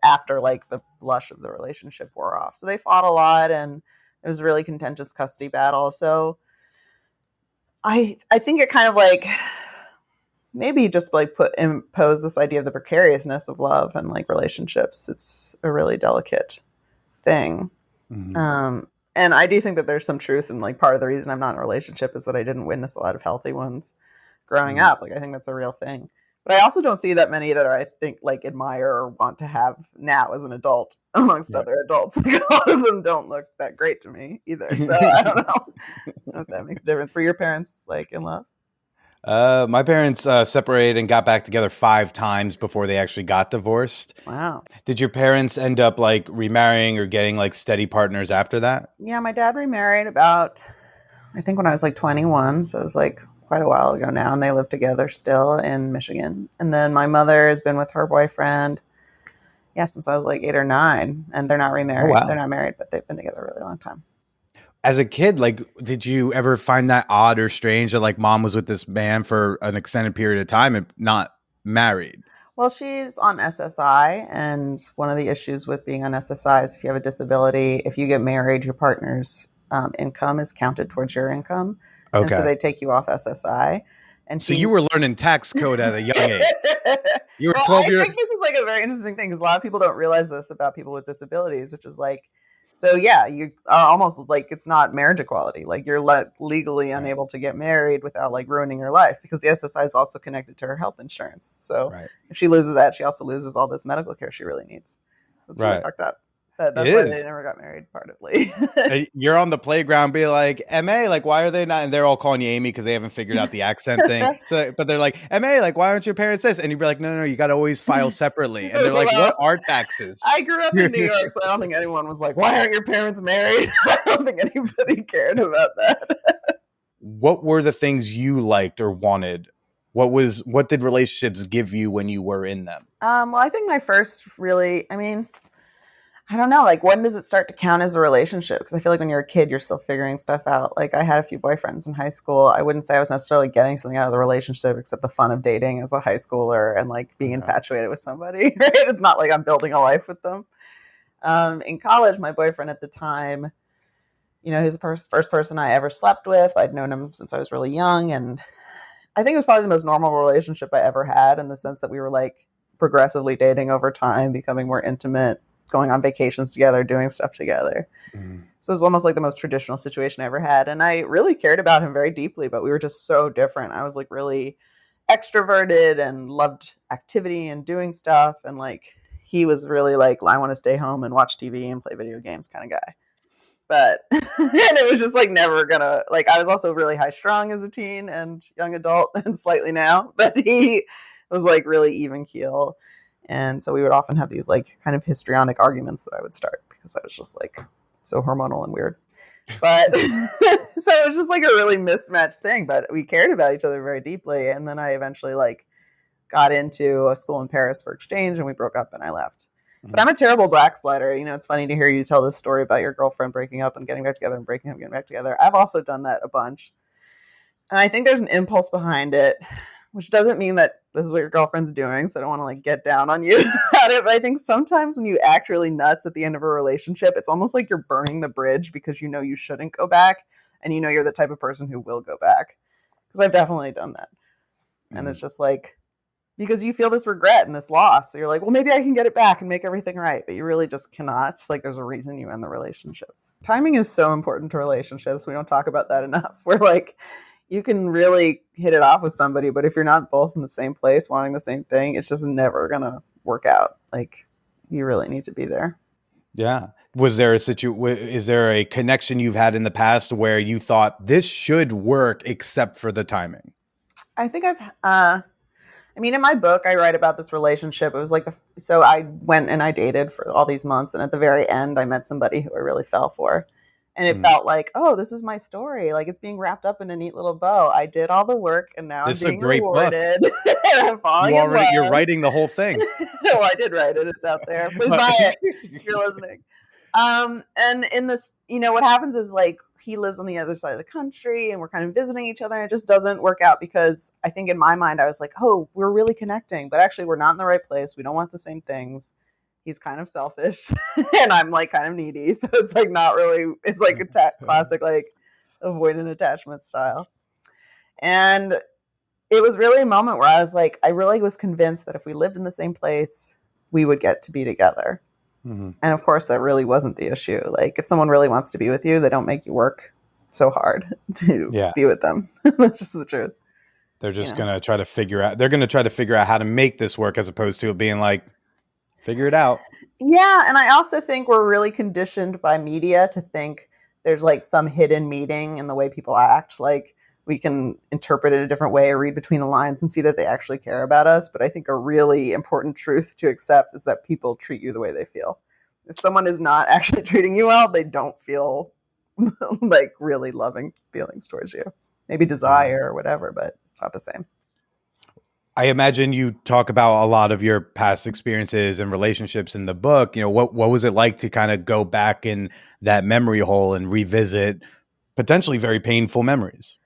after like the blush of the relationship wore off. So they fought a lot and it was a really contentious custody battle. So I think it kind of like maybe just like impose this idea of the precariousness of love and like relationships. It's a really delicate thing. Mm-hmm. And I do think that there's some truth in like part of the reason I'm not in a relationship is that I didn't witness a lot of healthy ones growing up. Like I think that's a real thing. But I also don't see that many that I think like admire or want to have now as an adult amongst other adults. Like, a lot of them don't look that great to me either. So I don't know if that makes a difference. Were your parents like in love? My parents separated and got back together 5 times before they actually got divorced. Wow. Did your parents end up like remarrying or getting like steady partners after that? Yeah, my dad remarried about I think when I was like 21, so it was like quite a while ago now, and they live together still in Michigan. And then my mother has been with her boyfriend, since I was like 8 or 9, and they're not Oh, remarried. wow. They're not married, but they've been together a really long time. As a kid, like, did you ever find that odd or strange that like mom was with this man for an extended period of time and not married? Well, she's on SSI, and one of the issues with being on SSI is if you have a disability, if you get married, your partner's income is counted towards your income. And so Okay. they take you off SSI. And So you were learning tax code at a young age. You were 12 I years. think this is like a very interesting thing because a lot of people don't realize this about people with disabilities, which is like, so yeah, you are almost like it's not marriage equality. Like you're legally unable to get married without like ruining your life because the SSI is also connected to her health insurance. So if she loses that, she also loses all this medical care she really needs. That's really fucked up. But that's why they never got married, partly. You're on the playground be like, Aimée, like, why are they not? And they're all calling you Aimée because they haven't figured out the accent thing. So, but they're like, Aimée, like, why aren't your parents this? And you'd be like, no, you got to always file separately. And they're like, what are taxes? I grew up in New York, so I don't think anyone was like, why aren't your parents married? I don't think anybody cared about that. What were the things you liked or wanted? What did relationships give you when you were in them? Well, I think my first really, I don't know, like when does it start to count as a relationship? Because I feel like when you're a kid, you're still figuring stuff out. Like I had a few boyfriends in high school. I wouldn't say I was necessarily getting something out of the relationship except the fun of dating as a high schooler and like being infatuated with somebody, right? It's not like I'm building a life with them. In college, my boyfriend at the time, he was the first person I ever slept with. I'd known him since I was really young. And I think it was probably the most normal relationship I ever had in the sense that we were like progressively dating over time, becoming more intimate, going on vacations together, doing stuff together. So it was almost like the most traditional situation I ever had. And I really cared about him very deeply, but we were just so different. I was like really extroverted and loved activity and doing stuff. And like, he was really like, I want to stay home and watch TV and play video games kind of guy. But and it was just like never gonna, like, I was also really high strung as a teen and young adult and slightly now, but he was like really even keel. And so we would often have these like kind of histrionic arguments that I would start because I was just like so hormonal and weird. But so it was just like a really mismatched thing, but we cared about each other very deeply. And then I eventually like got into a school in Paris for exchange and we broke up and I left. But I'm a terrible backslider. It's funny to hear you tell this story about your girlfriend breaking up and getting back together and breaking up and getting back together. I've also done that a bunch. And I think there's an impulse behind it, which doesn't mean that this is what your girlfriend's doing. So I don't want to like get down on you about it. But I think sometimes when you act really nuts at the end of a relationship, it's almost like you're burning the bridge because you know you shouldn't go back. And you know you're the type of person who will go back. Because I've definitely done that. And it's just like, because you feel this regret and this loss. So you're like, well, maybe I can get it back and make everything right. But you really just cannot. It's like there's a reason you end the relationship. Timing is so important to relationships. We don't talk about that enough. We're like, you can really hit it off with somebody, but if you're not both in the same place wanting the same thing, it's just never going to work out. Like, you really need to be there. Yeah. Was there is there a connection you've had in the past where you thought this should work except for the timing? I think in my book, I write about this relationship. It was like, so I went and I dated for all these months. And at the very end, I met somebody who I really fell for. And it felt like, oh, this is my story. Like it's being wrapped up in a neat little bow. I did all the work and now This I'm is a being great rewarded. I'm falling in love. You're writing the whole thing. Oh, I did write it. It's out there. Please buy it if you're listening. And in this, what happens is like he lives on the other side of the country and we're kind of visiting each other and it just doesn't work out because I think in my mind I was like, oh, we're really connecting, but actually we're not in the right place. We don't want the same things. He's kind of selfish and I'm like kind of needy. So it's like not really, it's like a classic like avoidant attachment style. And it was really a moment where I was like, I really was convinced that if we lived in the same place, we would get to be together. Mm-hmm. And of course, that really wasn't the issue. Like if someone really wants to be with you, they don't make you work so hard to be with them. That's just the truth. They're just going to try to figure out how to make this work as opposed to it being like, figure it out. Yeah. And I also think we're really conditioned by media to think there's like some hidden meaning in the way people act. Like we can interpret it a different way or read between the lines and see that they actually care about us. But I think a really important truth to accept is that people treat you the way they feel. If someone is not actually treating you well, they don't feel like really loving feelings towards you. Maybe desire or whatever, but it's not the same. I imagine you talk about a lot of your past experiences and relationships in the book. What was it like to kind of go back in that memory hole and revisit potentially very painful memories?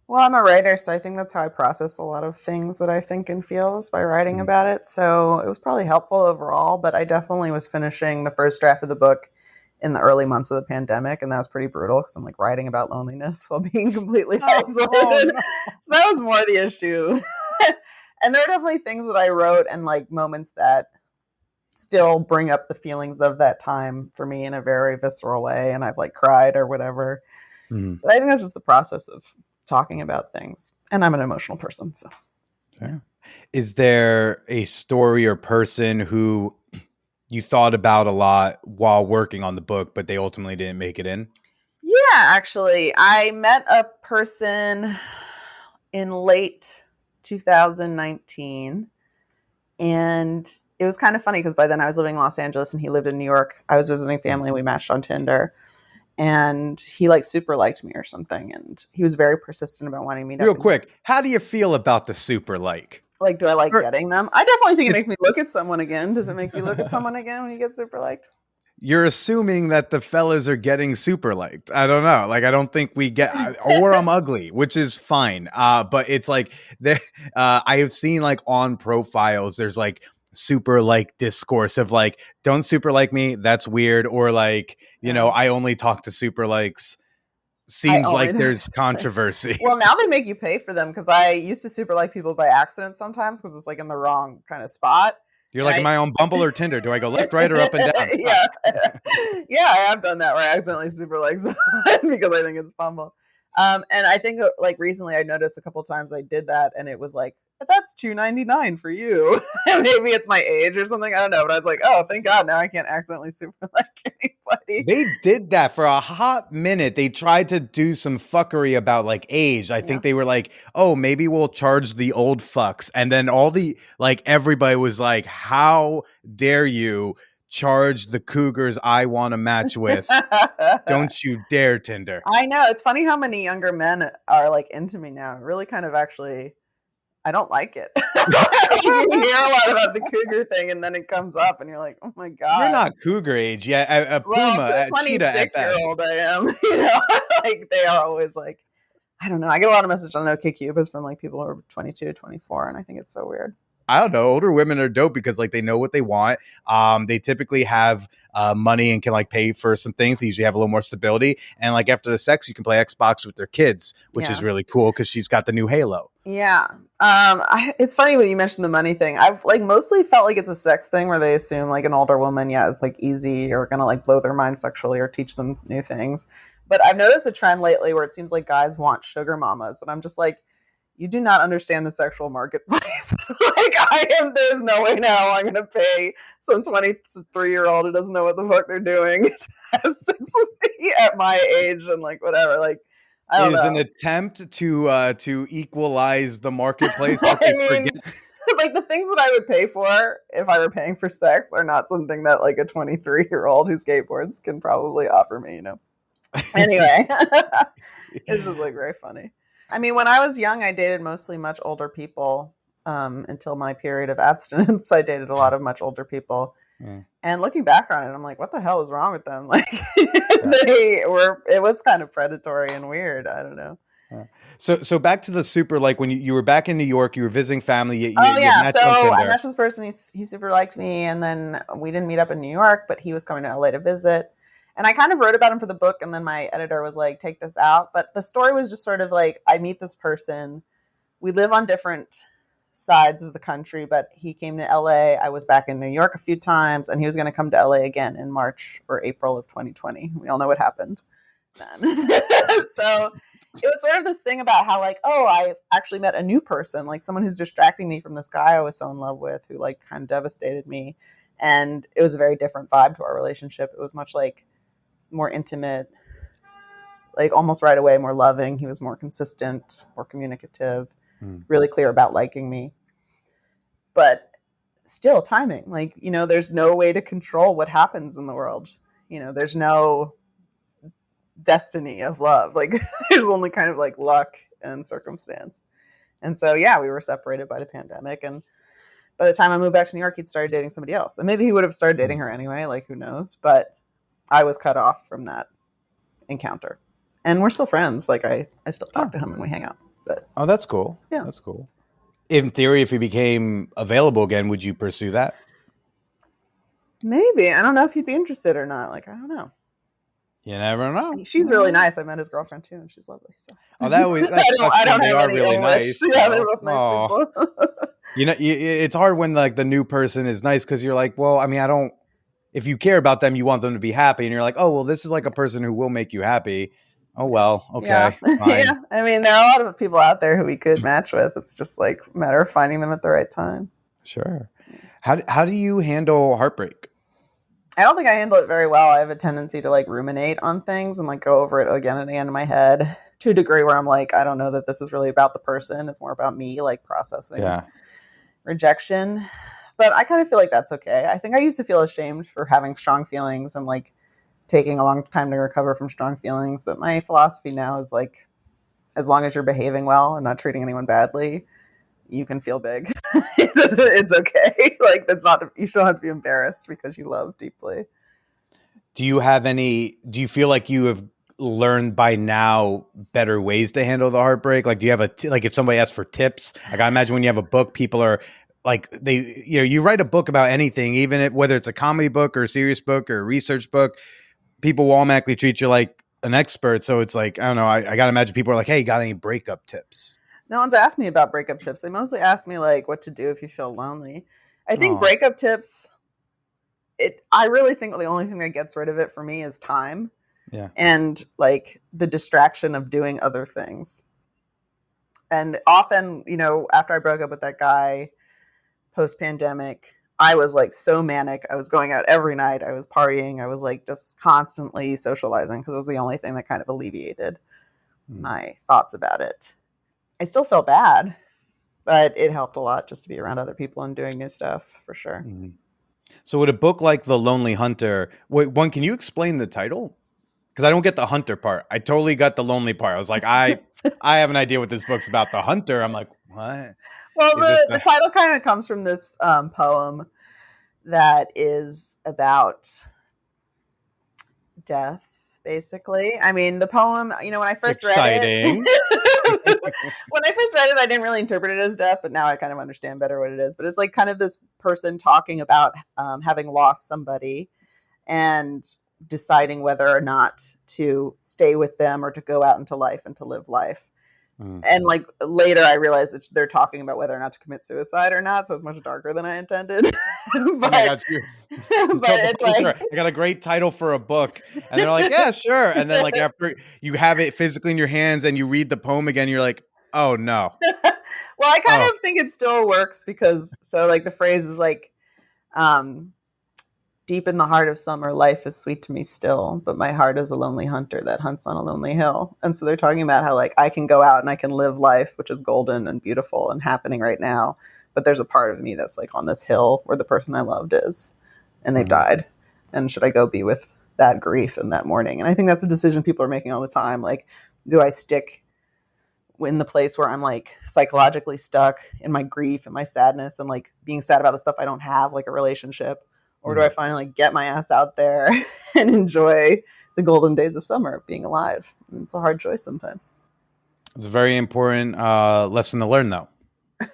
Well, I'm a writer, so I think that's how I process a lot of things that I think and feel is by writing about it. So it was probably helpful overall, but I definitely was finishing the first draft of the book in the early months of the pandemic, and that was pretty brutal because I'm like writing about loneliness while being completely isolated. No. So that was more the issue. And there are definitely things that I wrote and like moments that still bring up the feelings of that time for me in a very visceral way, and I've like cried or whatever. Mhm. But I think that's just the process of talking about things. And I'm an emotional person, so. Yeah. Is there a story or person who you thought about a lot while working on the book, but they ultimately didn't make it in? Yeah, actually, I met a person in late 2019, and it was kind of funny because by then I was living in Los Angeles and he lived in New York. I was visiting family. We matched on Tinder, and he like super liked me or something, and he was very persistent about wanting me to. Real quick, how do you feel about the super like? Like, do I like Or- getting them? I definitely think it makes It's me look at someone again. Does it make you look at someone again when you get super liked? You're assuming that the fellas are getting super liked. I don't know. Like, I don't think we get, or I'm ugly, which is fine. But it's like, I have seen like on profiles, there's like super like discourse of like, don't super like me. That's weird. Or like, I only talk to super likes. I Seems only like there's controversy. Well, now they make you pay for them because I used to super like people by accident sometimes because it's like in the wrong kind of spot. You're And like, am I on Bumble or Tinder? Do I go left, right, or up and down? Yeah. Yeah, I have done that where I accidentally super like someone because I think it's Bumble. And I think like recently I noticed a couple times I did that and it was like, that's $2.99 for you. Maybe it's my age or something. I don't know. But I was like, oh, thank God now I can't accidentally super like anybody. They did that for a hot minute. They tried to do some fuckery about like age. I think they were like, oh, maybe we'll charge the old fucks. And then everybody was like, how dare you charge the cougars I want to match with? Don't you dare, Tinder. I know. It's funny how many younger men are like into me now. It really kind of actually, I don't like it. You hear a lot about the cougar thing and then it comes up and you're like, oh my God. You're not cougar age. Yeah, a Well, puma, to a a cheetah at 26-year-old best. I am. Like they are always like, I don't know. I get a lot of messages on OkCupid from like people who are 22, 24, and I think it's so weird. I don't know. Older women are dope because like they know what they want. They typically have money and can like pay for some things. They usually have a little more stability. And like after the sex, you can play Xbox with their kids, which is really cool because she's got the new Halo. Yeah. It's funny when you mentioned the money thing. I've like mostly felt like it's a sex thing where they assume like an older woman, is like easy or gonna like blow their mind sexually or teach them new things. But I've noticed a trend lately where it seems like guys want sugar mamas, and I'm just like, you do not understand the sexual marketplace. There's no way now I'm gonna pay some 23-year-old who doesn't know what the fuck they're doing to have sex with me at my age and like whatever. Like I don't know. An attempt to equalize the marketplace. Like the things that I would pay for if I were paying for sex are not something that like a 23-year-old who skateboards can probably offer me, Anyway, it's just like very funny. I mean, when I was young, I dated mostly much older people until my period of abstinence. I dated a lot of much older people. And looking back on it, I'm like, what the hell was wrong with them? Like it was kind of predatory and weird. I don't know. So back to the super, like when you were back in New York, you were visiting family. You So I met this person. He super liked me. And then we didn't meet up in New York, but he was coming to LA to visit. And I kind of wrote about him for the book. And then my editor was like, take this out. But the story was just sort of like, I meet this person. We live on different sides of the country, but he came to LA. I was back in New York a few times, and he was going to come to LA again in March or April of 2020. We all know what happened then. So it was sort of this thing about how like, oh, I actually met a new person, like someone who's distracting me from this guy I was so in love with who like kind of devastated me. And it was a very different vibe to our relationship. It was much like more intimate, like almost right away, more loving. He was more consistent, more communicative, really clear about liking me. But still timing, like, there's no way to control what happens in the world. There's no destiny of love. Like there's only kind of like luck and circumstance. And so, yeah, we were separated by the pandemic. And by the time I moved back to New York, he'd started dating somebody else. And maybe he would have started dating her anyway, like who knows? But I was cut off from that encounter. And we're still friends. Like I still talk to him and we hang out. But Oh, that's cool. Yeah. That's cool. In theory, if he became available again, would you pursue that? maybe. I don't know if he'd be interested or not. Like, I don't know. You never know. She's really nice. I met his girlfriend too, and she's lovely. So Oh, that was that's I don't they have are any really ill nice. wish. Yeah, they're both nice Aw. people. You know, it's hard when like the new person is nice because you're like, well, I mean, I don't. If you care about them, you want them to be happy, and you're like, oh, well, this is like a person who will make you happy. Oh well, okay, Yeah. fine. Yeah. I mean, there are a lot of people out there who we could match with. It's just like a matter of finding them at the right time. Sure. How do you handle heartbreak? I don't think I handle it very well. I have a tendency to like ruminate on things and like go over it again and again in my head to a degree where I'm like, I don't know that this is really about the person. It's more about me, like processing rejection. But I kind of feel like that's okay. I think I used to feel ashamed for having strong feelings and like taking a long time to recover from strong feelings. But my philosophy now is like, as long as you're behaving well and not treating anyone badly, you can feel big. It's okay. Like that's not, you shouldn't have to be embarrassed because you love deeply. Do you feel like you have learned by now better ways to handle the heartbreak? Like, do you have like if somebody asks for tips, like I imagine when you have a book, people are like, you write a book about anything, even whether it's a comedy book or a serious book or a research book, people will automatically treat you like an expert. So it's like, I don't know. I got to imagine people are like, hey, got any breakup tips? No one's asked me about breakup tips. They mostly ask me like what to do if you feel lonely. I think breakup tips, I really think the only thing that gets rid of it for me is time. Yeah. And like the distraction of doing other things. And often, after I broke up with that guy post-pandemic, I was like so manic. I was going out every night. I was partying. I was like just constantly socializing because it was the only thing that kind of alleviated my thoughts about it. I still felt bad, but it helped a lot just to be around other people and doing new stuff for sure. Mm-hmm. So with a book like The Lonely Hunter, can you explain the title? Because I don't get the hunter part. I totally got the lonely part. I was like, I have an idea what this book's about. The hunter, I'm like, what? Well, the title kind of comes from this poem that is about death, basically. I mean, the poem, when I first read it, I didn't really interpret it as death, but now I kind of understand better what it is. But it's like kind of this person talking about having lost somebody and deciding whether or not to stay with them or to go out into life and to live life. And like later I realized that they're talking about whether or not to commit suicide or not. So it's much darker than I intended. But, I got you. But it's like, sure. I got a great title for a book. And they're like, yeah, sure. And then like after you have it physically in your hands and you read the poem again, you're like, oh no. Well, I kind of think it still works because like the phrase is like, deep in the heart of summer, life is sweet to me still, but my heart is a lonely hunter that hunts on a lonely hill. And so they're talking about how like I can go out and I can live life, which is golden and beautiful and happening right now. But there's a part of me that's like on this hill where the person I loved is, and they've died. And should I go be with that grief in that morning? And I think that's a decision people are making all the time. Like, do I stick in the place where I'm like psychologically stuck in my grief and my sadness and like being sad about the stuff I don't have, like a relationship? Or do I finally get my ass out there and enjoy the golden days of summer, being alive? And it's a hard choice sometimes. It's a very important lesson to learn, though.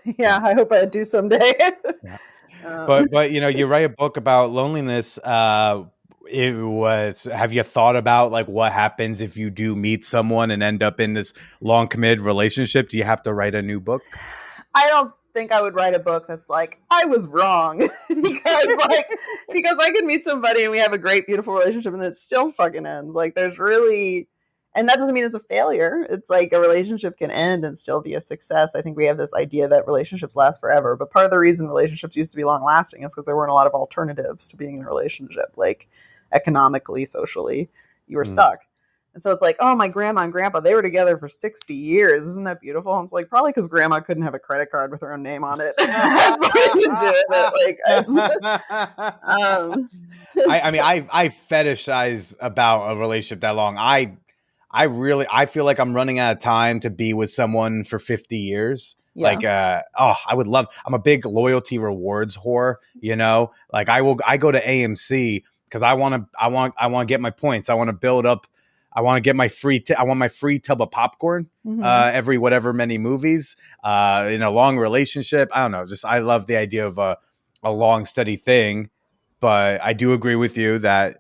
Yeah, I hope I do someday. Yeah. But you write a book about loneliness. Have you thought about like what happens if you do meet someone and end up in this long committed relationship? Do you have to write a new book? I don't think I would write a book that's like I was wrong because I could meet somebody and we have a great beautiful relationship and it still fucking ends. Like there's really, and that doesn't mean it's a failure. It's like a relationship can end and still be a success. I think we have this idea that relationships last forever, but part of the reason relationships used to be long lasting is because there weren't a lot of alternatives to being in a relationship, like economically, socially, you were stuck. And so it's like, oh, my grandma and grandpa, they were together for 60 years. Isn't that beautiful? And it's like, probably because grandma couldn't have a credit card with her own name on it. That's what you do with it. I mean, I fetishize about a relationship that long. I I feel like I'm running out of time to be with someone for 50 years. Yeah. Like, I would love, I'm a big loyalty rewards whore, you know, like I go to AMC because I want to get my points. I want to build up. I want to get my I want my free tub of popcorn every whatever many movies in a long relationship. I don't know. Just, I love the idea of a long, steady thing. But I do agree with you that,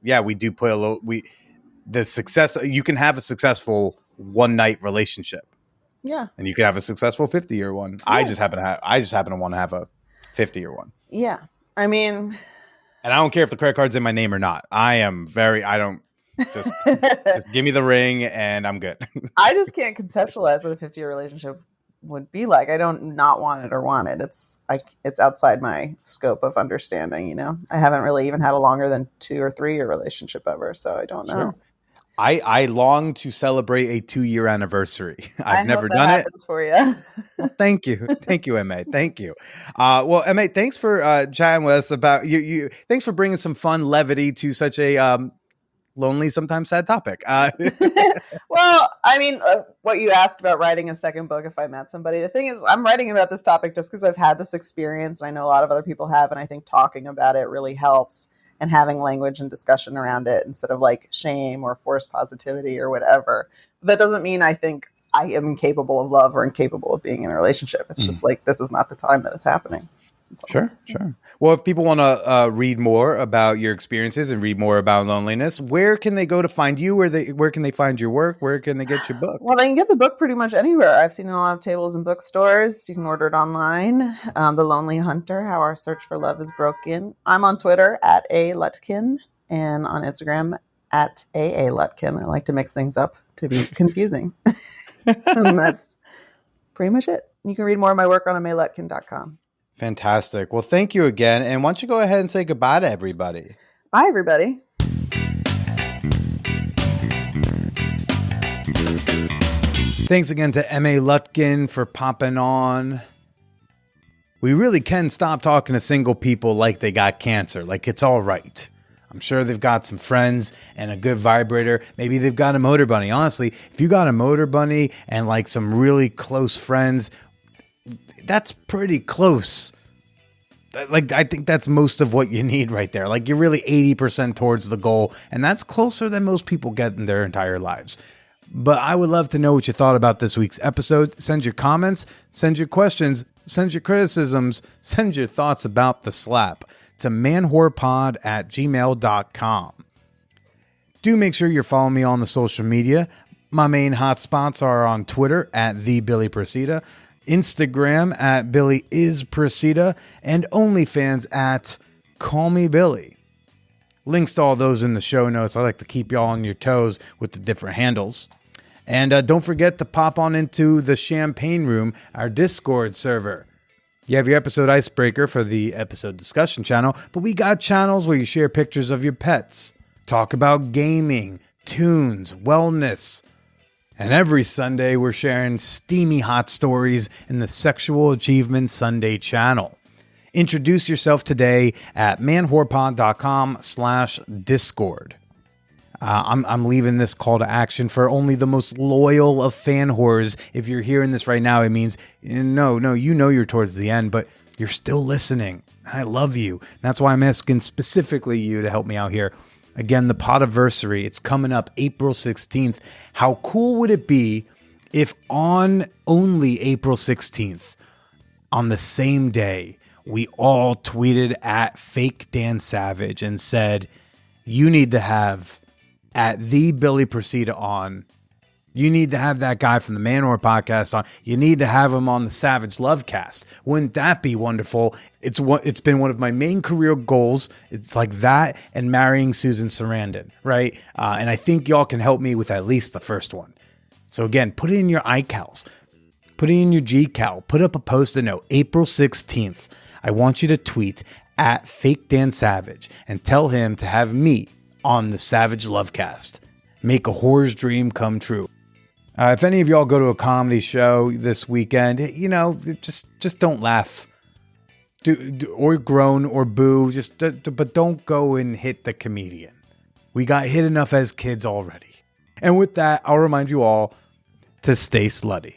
yeah, we do put the success, you can have a successful one night relationship. Yeah. And you can have a successful 50-year one. Yeah. I just happen to want to have a 50-year one. Yeah. I mean, and I don't care if the credit card's in my name or not. Just give me the ring and I'm good. I just can't conceptualize what a 50-year relationship would be like. I don't not want it or want it. It's outside my scope of understanding, you know. I haven't really even had a longer than 2 or 3 year relationship ever, so I don't know. Sure. I long to celebrate a 2-year anniversary. I've never done it. For you. Well, thank you, Aimée. Thank you. Well, Aimée, thanks for chatting with us about you. Thanks for bringing some fun levity to such a lonely, sometimes sad topic. Well, I mean, what you asked about writing a second book if I met somebody. The thing is, I'm writing about this topic just because I've had this experience, and I know a lot of other people have, and I think talking about it really helps. And having language and discussion around it instead of like shame or forced positivity or whatever. But that doesn't mean I think I am incapable of love or incapable of being in a relationship. It's just like, this is not the time that it's happening. Sure. Well, if people want to read more about your experiences and read more about loneliness, where can they go to find you? Where can they find your work? Where can they get your book? Well, they can get the book pretty much anywhere. I've seen it in a lot of tables and bookstores. You can order it online. The Lonely Hunter, How Our Search for Love is Broken. I'm on Twitter at @Lutkin and on Instagram at @Lutkin. I like to mix things up to be confusing. And that's pretty much it. You can read more of my work on AimèeLutkin.com. Fantastic. Well, thank you again. And why don't you go ahead and say goodbye to everybody? Bye, everybody. Thanks again to Aimée Lutkin for popping on. We really can stop talking to single people like they got cancer, like it's all right. I'm sure they've got some friends and a good vibrator. Maybe they've got a motor bunny. Honestly, if you got a motor bunny and like some really close friends, that's pretty close. Like, I think that's most of what you need right there. Like, you're really 80% towards the goal, and that's closer than most people get in their entire lives. But I would love to know what you thought about this week's episode. Send your comments, send your questions, send your criticisms, send your thoughts about the slap to manwhorepod@gmail.com. Do make sure you're following me on the social media. My main hotspots are on Twitter @TheBillyProcida, Instagram @BillyIsProcida, and OnlyFans @CallMeBilly. Links to all those in the show notes. I like to keep y'all on your toes with the different handles. And don't forget to pop on into the Champagne Room, our Discord server. You have your episode icebreaker for the episode discussion channel, but we got channels where you share pictures of your pets, talk about gaming, tunes, wellness. And every Sunday, we're sharing steamy hot stories in the Sexual Achievement Sunday channel. Introduce yourself today at manwhorepod.com/Discord. I'm leaving this call to action for only the most loyal of fan whores. If you're hearing this right now, it means no, you know you're towards the end, but you're still listening. I love you. That's why I'm asking specifically you to help me out here. Again, the Podiversary, it's coming up April 16th. How cool would it be if on only April 16th, on the same day, we all tweeted at Fake Dan Savage and said, you need to have @TheBillyProcida on. You need to have that guy from the Man Or podcast on. You need to have him on the Savage Lovecast. Wouldn't that be wonderful? It's been one of my main career goals. It's like that and marrying Susan Sarandon, right? And I think y'all can help me with at least the first one. So again, put it in your iCals. Put it in your GCal. Put up a Post-it note. April 16th. I want you to tweet at Fake Dan Savage and tell him to have me on the Savage Lovecast. Make a whore's dream come true. If any of y'all go to a comedy show this weekend, just don't laugh. Or groan or boo. But don't go and hit the comedian. We got hit enough as kids already. And with that, I'll remind you all to stay slutty.